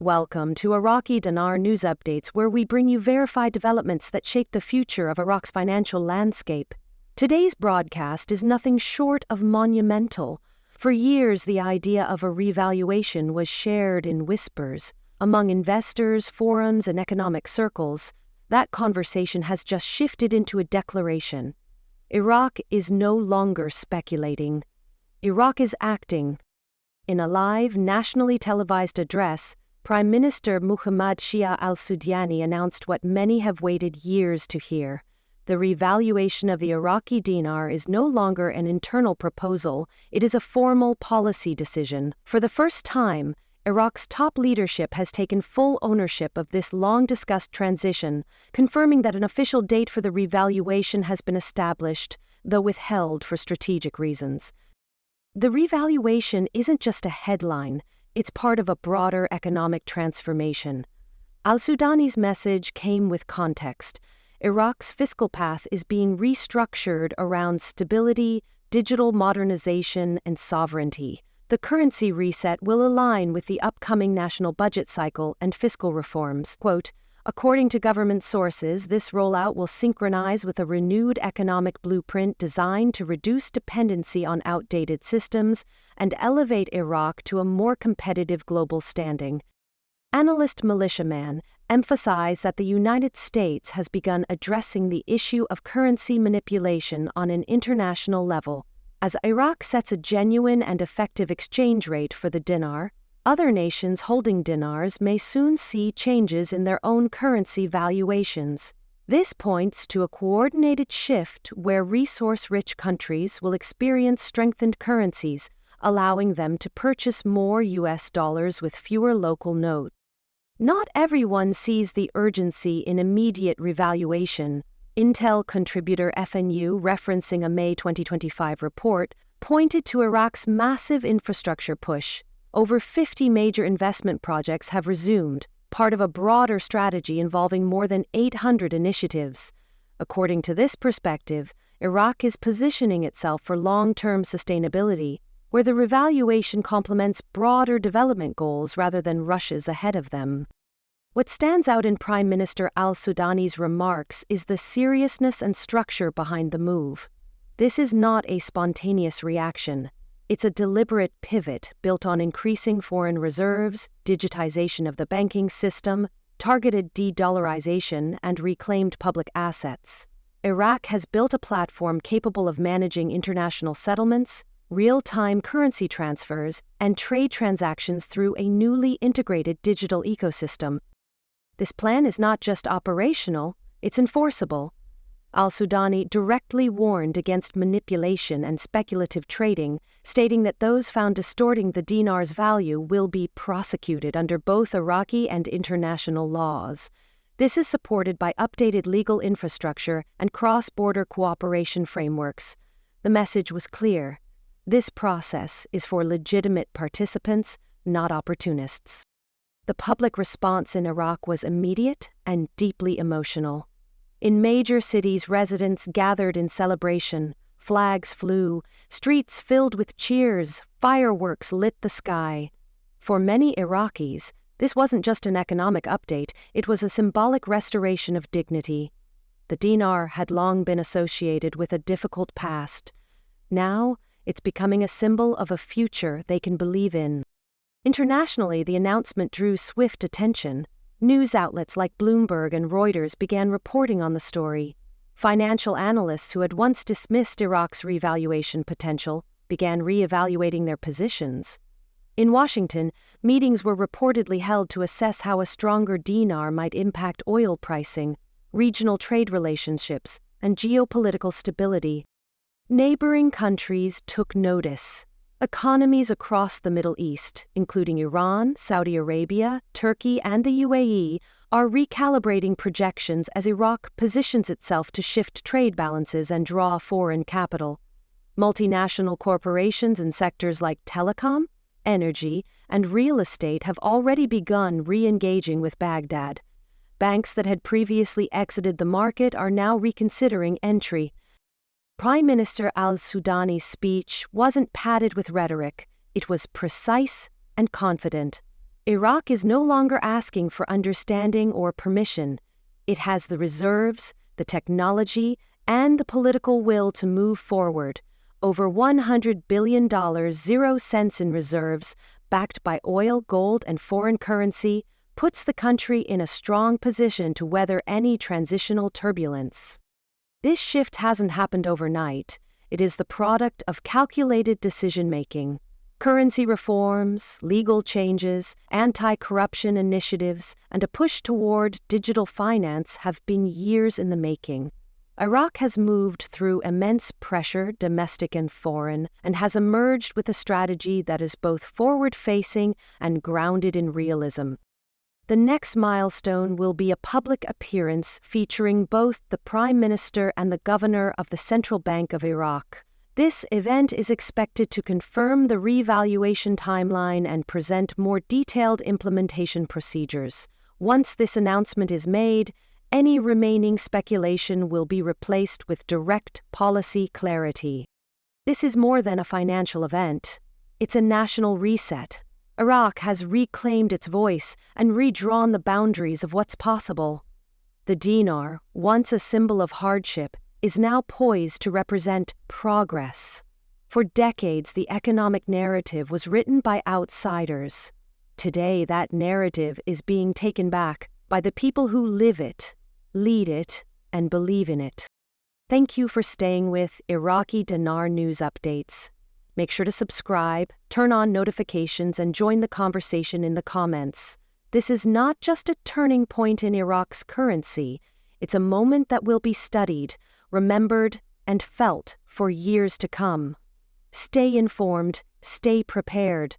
Welcome to Iraqi Dinar News Updates, where we bring you verified developments that shape the future of Iraq's financial landscape. Today's broadcast is nothing short of monumental. For years, the idea of a revaluation was shared in whispers among investors, forums, and economic circles. That conversation has just shifted into a declaration. Iraq is no longer speculating. Iraq is acting. In a live, nationally televised address, Prime Minister Muhammad Shia Al-Sudani announced what many have waited years to hear. The revaluation of the Iraqi dinar is no longer an internal proposal, it is a formal policy decision. For the first time, Iraq's top leadership has taken full ownership of this long-discussed transition, confirming that an official date for the revaluation has been established, though withheld for strategic reasons. The revaluation isn't just a headline, it's part of a broader economic transformation. Al-Sudani's message came with context. Iraq's fiscal path is being restructured around stability, digital modernization, and sovereignty. The currency reset will align with the upcoming national budget cycle and fiscal reforms. Quote, according to government sources, this rollout will synchronize with a renewed economic blueprint designed to reduce dependency on outdated systems and elevate Iraq to a more competitive global standing. Analyst Militiaman emphasized that the United States has begun addressing the issue of currency manipulation on an international level. As Iraq sets a genuine and effective exchange rate for the dinar, other nations holding dinars may soon see changes in their own currency valuations. This points to a coordinated shift where resource-rich countries will experience strengthened currencies, allowing them to purchase more US dollars with fewer local notes. Not everyone sees the urgency in immediate revaluation. Intel contributor FNU, referencing a May 2025 report, pointed to Iraq's massive infrastructure push. Over 50 major investment projects have resumed, part of a broader strategy involving more than 800 initiatives. According to this perspective, Iraq is positioning itself for long-term sustainability, where the revaluation complements broader development goals rather than rushes ahead of them. What stands out in Prime Minister Al-Sudani's remarks is the seriousness and structure behind the move. This is not a spontaneous reaction. It's a deliberate pivot built on increasing foreign reserves, digitization of the banking system, targeted de-dollarization, and reclaimed public assets. Iraq has built a platform capable of managing international settlements, real-time currency transfers, and trade transactions through a newly integrated digital ecosystem. This plan is not just operational, it's enforceable. Al-Sudani directly warned against manipulation and speculative trading, stating that those found distorting the dinar's value will be prosecuted under both Iraqi and international laws. This is supported by updated legal infrastructure and cross-border cooperation frameworks. The message was clear. This process is for legitimate participants, not opportunists. The public response in Iraq was immediate and deeply emotional. In major cities, residents gathered in celebration, flags flew, streets filled with cheers, fireworks lit the sky. For many Iraqis, this wasn't just an economic update, it was a symbolic restoration of dignity. The dinar had long been associated with a difficult past. Now, it's becoming a symbol of a future they can believe in. Internationally, the announcement drew swift attention. News outlets like Bloomberg and Reuters began reporting on the story. Financial analysts who had once dismissed Iraq's revaluation potential began re-evaluating their positions. In Washington, meetings were reportedly held to assess how a stronger dinar might impact oil pricing, regional trade relationships, and geopolitical stability. Neighboring countries took notice. Economies across the Middle East, including Iran, Saudi Arabia, Turkey, and the UAE, are recalibrating projections as Iraq positions itself to shift trade balances and draw foreign capital. Multinational corporations in sectors like telecom, energy, and real estate have already begun re-engaging with Baghdad. Banks that had previously exited the market are now reconsidering entry. Prime Minister Al-Sudani's speech wasn't padded with rhetoric, it was precise and confident. Iraq is no longer asking for understanding or permission. It has the reserves, the technology, and the political will to move forward. Over $100 billion, 0 cents in reserves, backed by oil, gold, and foreign currency, puts the country in a strong position to weather any transitional turbulence. This shift hasn't happened overnight. It is the product of calculated decision-making. Currency reforms, legal changes, anti-corruption initiatives, and a push toward digital finance have been years in the making. Iraq has moved through immense pressure, domestic and foreign, and has emerged with a strategy that is both forward-facing and grounded in realism. The next milestone will be a public appearance featuring both the Prime Minister and the Governor of the Central Bank of Iraq. This event is expected to confirm the revaluation timeline and present more detailed implementation procedures. Once this announcement is made, any remaining speculation will be replaced with direct policy clarity. This is more than a financial event. It's a national reset. Iraq has reclaimed its voice and redrawn the boundaries of what's possible. The dinar, once a symbol of hardship, is now poised to represent progress. For decades, the economic narrative was written by outsiders. Today, that narrative is being taken back by the people who live it, lead it, and believe in it. Thank you for staying with Iraqi Dinar News Updates. Make sure to subscribe, turn on notifications, and join the conversation in the comments. This is not just a turning point in Iraq's currency. It's a moment that will be studied, remembered, and felt for years to come. Stay informed, stay prepared.